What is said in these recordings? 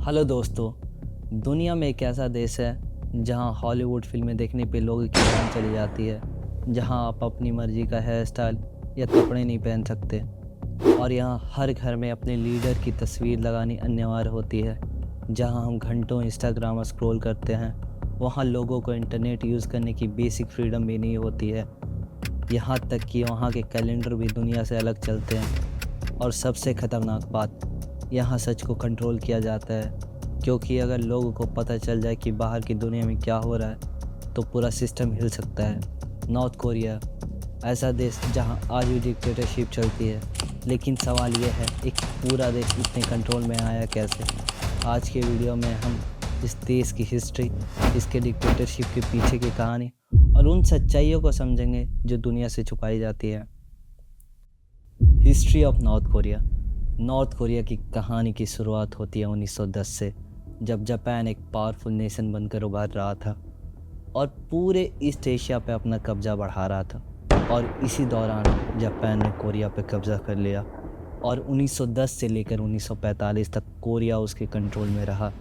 Hello दोस्तों। दुनिया में एक ऐसा देश है जहां हॉलीवुड फिल्में देखने पे लोगों की जान चली जाती है, जहां आप अपनी मर्जी का हेयर स्टाइल या कपड़े नहीं पहन सकते और यहां हर घर में अपने लीडर की तस्वीर लगानी अनिवार्य होती है। जहां हम घंटों इंस्टाग्राम स्क्रॉल करते हैं, वहां लोगों को इंटरनेट यूज़ करने की बेसिक फ्रीडम भी नहीं होती है। यहाँ तक कि वहाँ के कैलेंडर भी दुनिया से अलग चलते हैं। और सबसे ख़तरनाक बात, यहाँ सच को कंट्रोल किया जाता है, क्योंकि अगर लोगों को पता चल जाए कि बाहर की दुनिया में क्या हो रहा है तो पूरा सिस्टम हिल सकता है। नॉर्थ कोरिया, ऐसा देश जहाँ आज भी डिक्टेटरशिप चलती है, लेकिन सवाल यह है एक पूरा देश इतने कंट्रोल में आया कैसे। आज के वीडियो में हम इस देश की हिस्ट्री, इसके डिक्टेटरशिप के पीछे की कहानी और उन सच्चाइयों को समझेंगे जो दुनिया से छुपाई जाती है। History of north Korea. North Korea की कहानी की शुरुआत होती है 1910 से, जब जापान एक पावरफुल नेशन बनकर उभर रहा था और पूरे ईस्ट एशिया पे अपना कब्जा बढ़ा रहा था। और इसी दौरान जापान ने कोरिया पे कब्जा कर लिया और 1910 से लेकर 1945 तक कोरिया उसके कंट्रोल में रहा।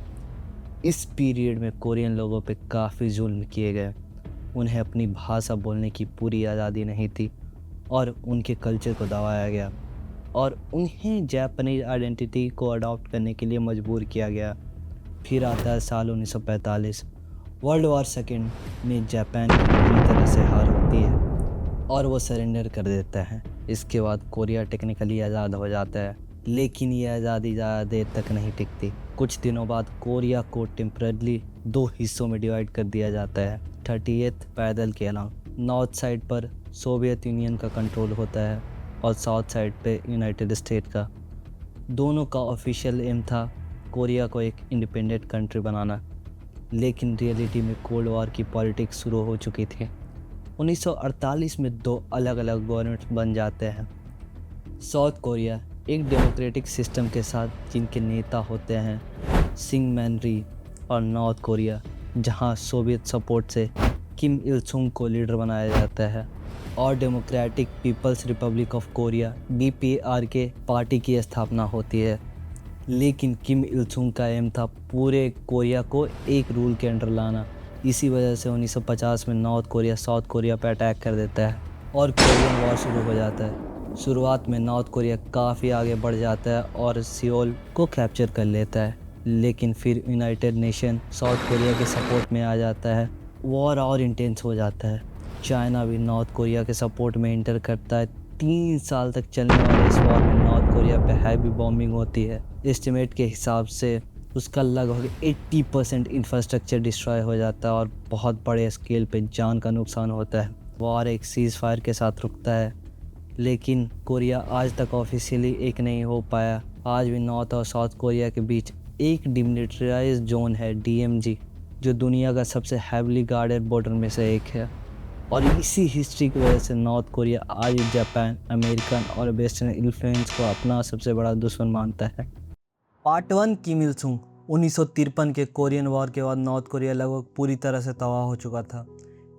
इस पीरियड में कोरियन लोगों पे काफ़ी जुल्म किए गए। उन्हें अपनी भाषा बोलने की पूरी आज़ादी नहीं थी और उनके कल्चर को दबाया गया और उन्हें जापानीज आइडेंटिटी को अडॉप्ट करने के लिए मजबूर किया गया। फिर आता है साल 1945। वर्ल्ड वॉर सेकेंड में जापान की पूरी तरह से हार होती है और वो सरेंडर कर देता है। इसके बाद कोरिया टेक्निकली आज़ाद हो जाता है, लेकिन ये आज़ादी ज़्यादा देर तक नहीं टिकती। कुछ दिनों बाद कोरिया को टेम्परली दो हिस्सों में डिवाइड कर दिया जाता है, 38th पैदल के अलावा। नॉर्थ साइड पर सोवियत यूनियन का कंट्रोल होता है और साउथ साइड पे यूनाइटेड स्टेट का। दोनों का ऑफिशियल एम था कोरिया को एक इंडिपेंडेंट कंट्री बनाना, लेकिन रियलिटी में कोल्ड वॉर की पॉलिटिक्स शुरू हो चुकी थी। 1948 में दो अलग अलग गवर्नमेंट बन जाते हैं। साउथ कोरिया एक डेमोक्रेटिक सिस्टम के साथ जिनके नेता होते हैं सिंगमैन री, और नॉर्थ कोरिया जहां सोवियत सपोर्ट से किम इल सुंग को लीडर बनाया जाता है और Democratic People's Republic of Korea DPRK party की स्थापना होती है। लेकिन किम इल सुंग का एम था पूरे कोरिया को एक रूल के अंडर लाना। इसी वजह से 1950 में नॉर्थ कोरिया साउथ कोरिया पर अटैक कर देता है और कोरियन वॉर शुरू हो जाता है। शुरुआत में नॉर्थ कोरिया काफ़ी आगे बढ़ जाता है और सियोल को कैप्चर कर लेता है, लेकिन फिर यूनाइटेड नेशन साउथ कोरिया के सपोर्ट में आ जाता है। वॉर और इंटेंस हो जाता है। चाइना भी नॉर्थ कोरिया के सपोर्ट में इंटर करता है। 3 साल तक चलने वाले इस वॉर में नॉर्थ कोरिया पे हैवी बॉम्बिंग होती है। एस्टिमेट के हिसाब से उसका लगभग 80% इंफ्रास्ट्रक्चर डिस्ट्रॉय हो जाता है और बहुत बड़े स्केल पे जान का नुकसान होता है। वॉर एक सीज़ फायर के साथ रुकता है, लेकिन कोरिया आज तक ऑफिशियली एक नहीं हो पाया। आज भी नॉर्थ और साउथ कोरिया के बीच एक डिमिलिटराइज्ड जोन है, DMZ, जो दुनिया का सबसे हैवीली गार्डेड बॉर्डर में से एक है। और इसी हिस्ट्री की वजह से नॉर्थ कोरिया आज जापान, अमेरिकन और वेस्टर्न इन्फ्लुएंस को अपना सबसे बड़ा दुश्मन मानता है। पार्ट 1, किम इल सुंग। 1953 के कोरियन वॉर के बाद नॉर्थ कोरिया लगभग पूरी तरह से तबाह हो चुका था,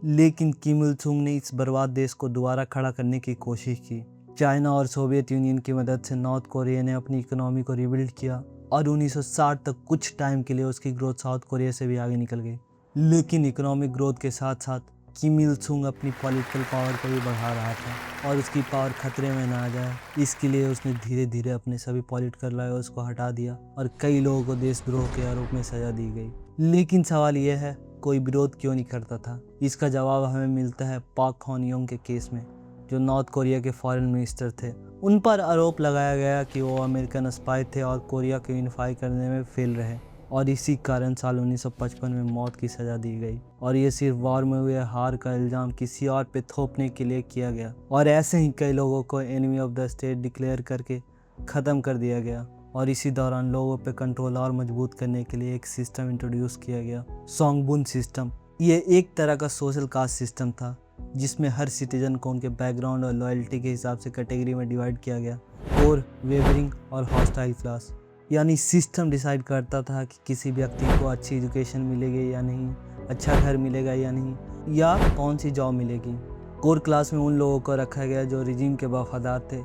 लेकिन किम इल सुंग ने इस बर्बाद देश को दोबारा खड़ा करने की कोशिश की। चाइना और सोवियत यूनियन की मदद से नॉर्थ कोरिया ने अपनी इकोनॉमी को रिबिल्ड किया और 1960 तक कुछ टाइम के लिए उसकी ग्रोथ साउथ कोरिया से भी आगे निकल गई। लेकिन इकोनॉमिक ग्रोथ के साथ साथ किम इल सुंग अपनी पॉलिटिकल पावर को भी बढ़ा रहा था और उसकी पावर खतरे में ना आ जाए, इसके लिए उसने धीरे धीरे अपने सभी पॉलिटिकल राइवल्स को हटा दिया और कई लोगों को देशद्रोह के आरोप में सजा दी गई। लेकिन सवाल यह है, कोई विरोध क्यों नहीं करता था? इसका जवाब हमें मिलता है पाक हॉन योंग के केस में, जो नॉर्थ कोरिया के फॉरेन मिनिस्टर थे। उन पर आरोप लगाया गया कि वो अमेरिकन स्पाई थे और कोरिया को यूनिफाई करने में फेल रहे, और इसी कारण साल 1955 में मौत की सज़ा दी गई। और ये सिर्फ वॉर में हुए हार का इल्ज़ाम किसी और पे थोपने के लिए किया गया, और ऐसे ही कई लोगों को enemy of the state declare करके ख़त्म कर दिया गया। और इसी दौरान लोगों पे कंट्रोल और मजबूत करने के लिए एक सिस्टम इंट्रोड्यूस किया गया, सोंगबुन सिस्टम। ये एक तरह का सोशल कास्ट सिस्टम था, जिसमें हर सिटीजन को उनके बैकग्राउंड और लॉयल्टी के हिसाब से कैटेगरी में डिवाइड किया गया, और वेवरिंग और हॉस्टाइल क्लास। यानी सिस्टम डिसाइड करता था कि किसी व्यक्ति को अच्छी एजुकेशन मिलेगी या नहीं, अच्छा घर मिलेगा या नहीं, या कौन सी जॉब मिलेगी। कोर क्लास में उन लोगों को रखा गया जो रिजीम के वफादार थे,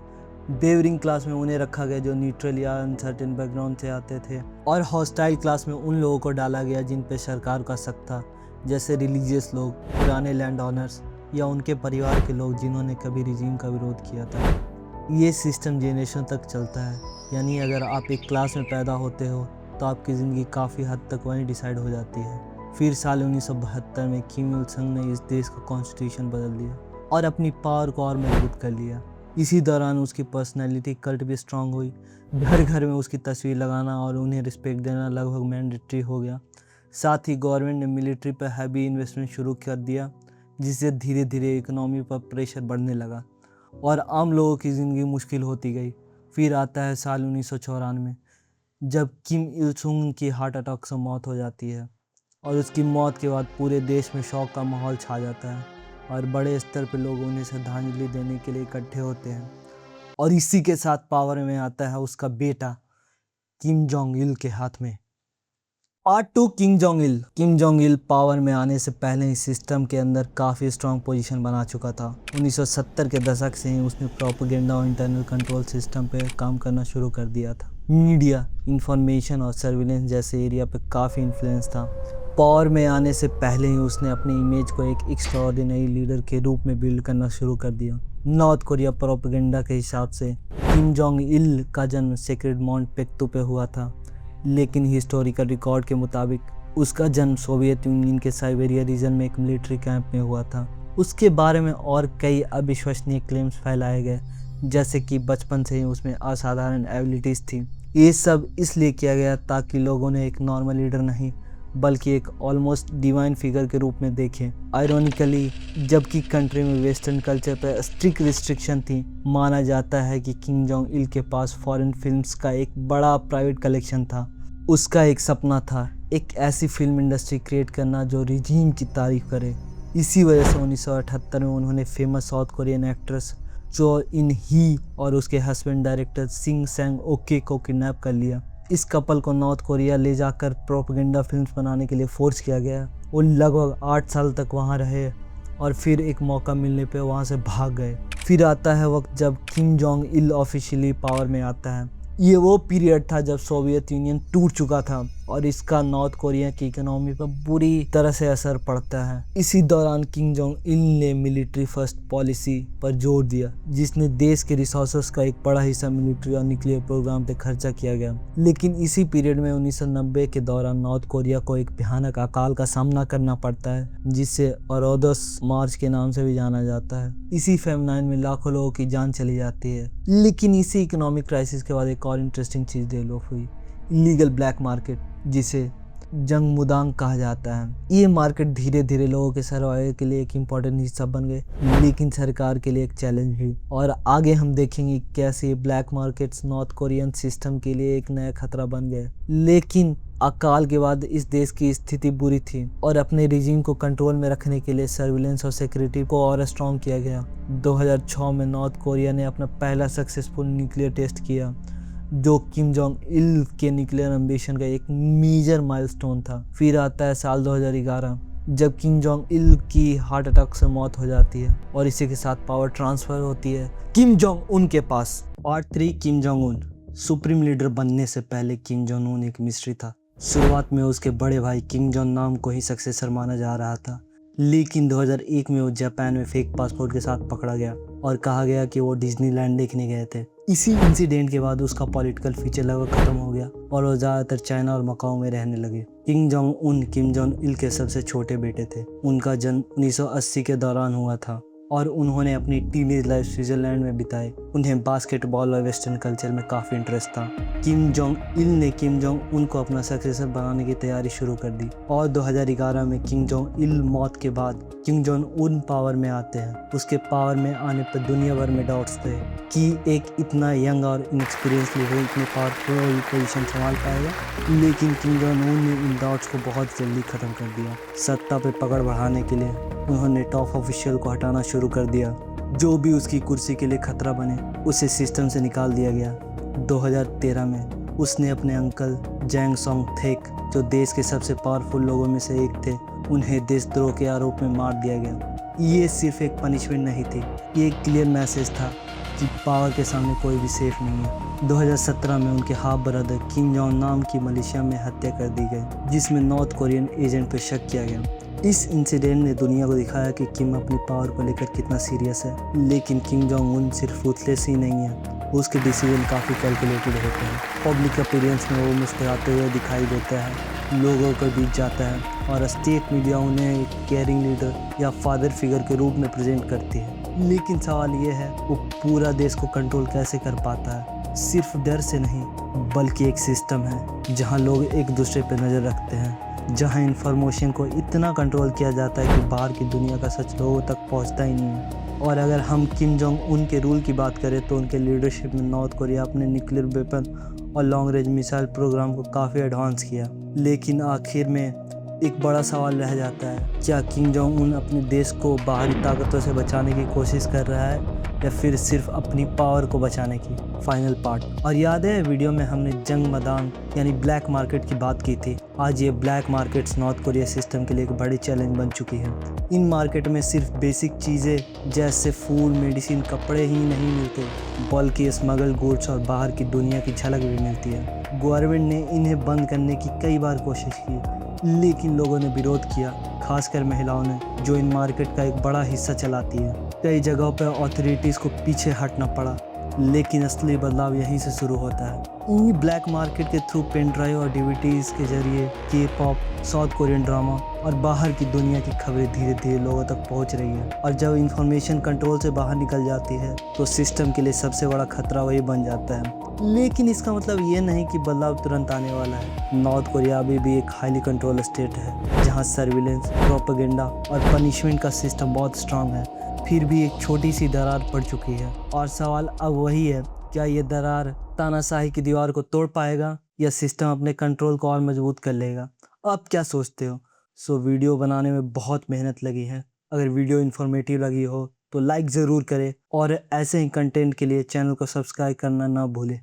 बेवरिंग क्लास में उन्हें रखा गया जो न्यूट्रल या अनसर्टेन बैकग्राउंड से आते थे, और हॉस्टाइल क्लास में उन लोगों को डाला गया जिन पे सरकार का शक था, जैसे रिलीजियस लोग, पुराने लैंड ऑनर्स या उनके परिवार के लोग जिन्होंने कभी रिजीम का विरोध किया था। ये सिस्टम जनरेशन तक चलता है, यानी अगर आप एक क्लास में पैदा होते हो तो आपकी ज़िंदगी काफ़ी हद तक वहीं डिसाइड हो जाती है। फिर साल 1972 में किम इल संग ने इस देश का कॉन्स्टिट्यूशन बदल दिया और अपनी पावर को और मजबूत कर लिया। इसी दौरान उसकी पर्सनैलिटी कल्ट भी स्ट्रांग हुई। घर घर में उसकी तस्वीर लगाना और उन्हें रिस्पेक्ट देना लगभग मैंडेटरी हो गया। साथ ही गवर्नमेंट ने मिलिट्री पर हैवी इन्वेस्टमेंट शुरू कर दिया, जिससे धीरे धीरे इकोनॉमी पर प्रेशर बढ़ने लगा और आम लोगों की ज़िंदगी मुश्किल होती गई। फिर आता है साल 1994, जब किम इल सुंग की हार्ट अटैक से मौत हो जाती है, और उसकी मौत के बाद पूरे देश में शोक का माहौल छा जाता है और बड़े स्तर पर लोग उन्हें श्रद्धांजलि देने के लिए इकट्ठे होते हैं। और इसी के साथ पावर में आता है उसका बेटा किम जोंग इल के हाथ में। Part 2, Kim Jong Il. Kim Jong Il power में आने से पहले ही सिस्टम के अंदर काफ़ी स्ट्रांग पोजीशन बना चुका था। 1970 के दशक से ही उसने प्रोपेगेंडा और इंटरनल कंट्रोल सिस्टम पे काम करना शुरू कर दिया था। मीडिया, इंफॉर्मेशन और सर्विलेंस जैसे एरिया पे काफ़ी इन्फ्लुएंस था। पावर में आने से पहले ही उसने अपनी इमेज को एक एक्स्ट्राऑर्डिनरी लीडर के रूप में बिल्ड करना शुरू कर दिया। नॉर्थ कोरिया प्रोपेगेंडा के हिसाब से किम जोंग इल का जन्म सेक्रेड माउंट पेक्तू पे हुआ था, लेकिन हिस्टोरिकल रिकॉर्ड के मुताबिक उसका जन्म सोवियत यूनियन के साइबेरिया रीजन में एक मिलिट्री कैंप में हुआ था। उसके बारे में और कई अविश्वसनीय क्लेम्स फैलाए गए, जैसे कि बचपन से ही उसमें असाधारण एबिलिटीज़ थी। ये सब इसलिए किया गया ताकि लोगों ने एक नॉर्मल लीडर नहीं बल्कि एक ऑलमोस्ट डिवाइन फिगर के रूप में देखें। आयरॉनिकली, जबकि कंट्री में वेस्टर्न कल्चर पर स्ट्रिक्ट रिस्ट्रिक्शन थी, माना जाता है कि किम जोंग इल के पास फॉरेन फिल्म्स का एक बड़ा प्राइवेट कलेक्शन था। उसका एक सपना था एक ऐसी फिल्म इंडस्ट्री क्रिएट करना जो रिजीम की तारीफ करे। इसी वजह से 1978 में उन्होंने फेमस साउथ कोरियन एक्ट्रेस चो इन ही और उसके हस्बैंड डायरेक्टर सिंग सैंग ओके को किडनैप कर लिया। इस कपल को नॉर्थ कोरिया ले जाकर प्रोपेगेंडा फिल्म्स बनाने के लिए फोर्स किया गया। वो लगभग 8 साल तक वहाँ रहे और फिर एक मौका मिलने पे वहाँ से भाग गए। फिर आता है वक्त जब Kim Jong Il officially power में आता है। ये वो पीरियड था जब सोवियत यूनियन टूट चुका था और इसका नॉर्थ कोरिया की इकोनॉमी पर बुरी तरह से असर पड़ता है। इसी दौरान किम जोंग इल ने मिलिट्री फर्स्ट पॉलिसी पर जोर दिया, जिसने देश के रिसोर्सेस का एक बड़ा हिस्सा मिलिट्री और न्यूक्लियर प्रोग्राम पे खर्चा किया गया। लेकिन इसी पीरियड में 1990 के दौरान नॉर्थ कोरिया को एक भयानक अकाल का सामना करना पड़ता है, जिसे ओरोदस मार्च के नाम से भी जाना जाता है। इसी फेमिनाइन में लाखों लोगों की जान चली जाती है। लेकिन इसी इकोनॉमिक क्राइसिस के बाद एक और इंटरेस्टिंग चीज़ डेवलप हुई, इलीगल ब्लैक मार्केट, जिसे जंग मुदांग कहा जाता है। ये मार्केट धीरे धीरे लोगों के सर्वाइवल के लिए एक इम्पॉर्टेंट हिस्सा बन गए, लेकिन सरकार के लिए एक चैलेंज भी। और आगे हम देखेंगे कैसे black markets north Korean system के लिए एक नया खतरा बन गए। लेकिन अकाल के बाद इस देश की स्थिति बुरी थी और अपने रिजीम को कंट्रोल में रखने के लिए सर्विलेंस और सिक्योरिटी को और स्ट्रॉन्ग किया गया। 2006 में नॉर्थ कोरिया ने अपना पहला सक्सेसफुल न्यूक्लियर टेस्ट किया, जो किम जोंग इल के न्यूक्लियर एम्बिशन का एक मेजर माइलस्टोन था। फिर आता है साल 2011, जब किम जोंग इल की हार्ट अटैक से मौत हो जाती है और इसी के साथ पावर ट्रांसफर होती है किम जोंग उन के पास। Part 3, Kim Jong Un. Supreme leader बनने से पहले किम जोंग उन एक मिस्ट्री था। शुरुआत में उसके बड़े भाई किम जोंग नाम को ही सक्सेसर माना जा रहा था, लेकिन 2001 में वो जापान में फेक पासपोर्ट के साथ पकड़ा गया और कहा गया कि वो डिज्नीलैंड देखने गए थे। इसी इंसिडेंट के बाद उसका पॉलिटिकल फ्यूचर लगभग खत्म हो गया और वो ज़्यादातर चाइना और मकाओ में रहने लगे। किम जोंग उन किम जोंग इल के सबसे छोटे बेटे थे। उनका जन्म 1980 के दौरान हुआ था और उन्होंने अपनी टीनेज लाइफ स्विट्जरलैंड में बिताई। उन्हें बास्केटबॉल और वेस्टर्न कल्चर में काफ़ी इंटरेस्ट था। किम जोंग इल ने किम जोंग उन को अपना सक्सेसर बनाने की तैयारी शुरू कर दी और 2011 में किम जोंग इल मौत के बाद किम जोंग उन पावर में आते हैं। उसके पावर में आने पर दुनिया भर में डाउट्स थे कि एक इतना यंग और इनएक्सपीरियंस लीडर इतने पावरफुल पोजीशन संभाल पाएगा, लेकिन किम जोंग उन ने इन डाउट्स को बहुत जल्दी ख़त्म कर दिया। सत्ता पर पकड़ बढ़ाने के लिए उन्होंने टॉप ऑफिशियल को हटाना शुरू कर दिया। जो भी उसकी कुर्सी के लिए खतरा बने उसे सिस्टम से निकाल दिया गया। 2013 में उसने अपने अंकल जैंग सोंग थेक, जो देश के सबसे पावरफुल लोगों में से एक थे, उन्हें देशद्रोह के आरोप में मार दिया गया। ये सिर्फ एक पनिशमेंट नहीं थी, ये एक क्लियर मैसेज था कि पावर के सामने कोई भी सेफ नहीं है। 2017 में उनके हाफ ब्रदर किम जोंग नाम की मलेशिया में हत्या कर दी गई, जिसमें नॉर्थ कोरियन एजेंट पर शक किया गया। इस इंसिडेंट ने दुनिया को दिखाया कि किम अपनी पावर को लेकर कितना सीरियस है। लेकिन किम जोंग उन सिर्फ रूथलेस ही नहीं है, उसके डिसीजन काफ़ी कैलकुलेटेड होते हैं। पब्लिक अपीयरेंस में वो मुस्कुराते हुए दिखाई देता है, लोगों के बीच जाता है और स्टेट मीडिया उन्हें एक केयरिंग लीडर या फादर फिगर के रूप में प्रेजेंट करती है। लेकिन सवाल ये है, वो पूरा देश को कंट्रोल कैसे कर पाता है? सिर्फ डर से नहीं, बल्कि एक सिस्टम है जहां लोग एक दूसरे पर नज़र रखते हैं, जहां इंफॉर्मेशन को इतना कंट्रोल किया जाता है कि बाहर की दुनिया का सच लोगों तक पहुंचता ही नहीं है। और अगर हम किम जोंग उन के रूल की बात करें तो उनके लीडरशिप में नॉर्थ कोरिया अपने न्यूक्लियर वेपन और लॉन्ग रेंज मिसाइल प्रोग्राम को काफ़ी एडवांस किया। लेकिन आखिर में एक बड़ा सवाल रह जाता है, क्या किम जोंग उन अपने देश को बाहरी ताकतों से बचाने की कोशिश कर रहा है या फिर सिर्फ अपनी पावर को बचाने की? Final part. और याद है वीडियो में हमने जंग मैदान यानी ब्लैक मार्केट की बात की थी। आज ये black markets north Korea system के लिए एक बड़ी चैलेंज बन चुकी है। इन मार्केट में सिर्फ बेसिक चीज़ें जैसे फूड, मेडिसिन, कपड़े ही नहीं मिलते, बल्कि स्मगल गुड्स और बाहर की दुनिया की झलक भी मिलती है। गवर्नमेंट ने इन्हें बंद करने की कई बार कोशिश की, लेकिन लोगों ने विरोध किया, खासकर महिलाओं ने, जो इन मार्केट का एक बड़ा हिस्सा चलाती है। कई जगहों पर अथॉरिटीज़ को पीछे हटना पड़ा, लेकिन असली बदलाव यहीं से शुरू होता है। इन्हीं ब्लैक मार्केट के थ्रू पेन ड्राइव और डीवीडीज़ के जरिए के-पॉप, साउथ कोरियन ड्रामा और बाहर की दुनिया की खबरें धीरे धीरे लोगों तक पहुंच रही है। और जब इंफॉर्मेशन कंट्रोल से बाहर निकल जाती है तो सिस्टम के लिए सबसे बड़ा खतरा वही बन जाता है। लेकिन इसका मतलब ये नहीं कि बदलाव तुरंत आने वाला है। नॉर्थ कोरिया अभी भी एक हाईली कंट्रोल स्टेट है, जहाँ सर्विलेंस, प्रोपेगेंडा और पनिशमेंट का सिस्टम बहुत स्ट्रांग है। फिर भी एक छोटी सी दरार पड़ चुकी है और सवाल अब वही है, क्या ये दरार तानाशाही की दीवार को तोड़ पाएगा या सिस्टम अपने कंट्रोल को और मजबूत कर लेगा? आप क्या सोचते हो? वीडियो बनाने में बहुत मेहनत लगी है। अगर वीडियो इन्फॉर्मेटिव लगी हो तो लाइक ज़रूर करें और ऐसे ही कंटेंट के लिए चैनल को सब्सक्राइब करना ना भूलें।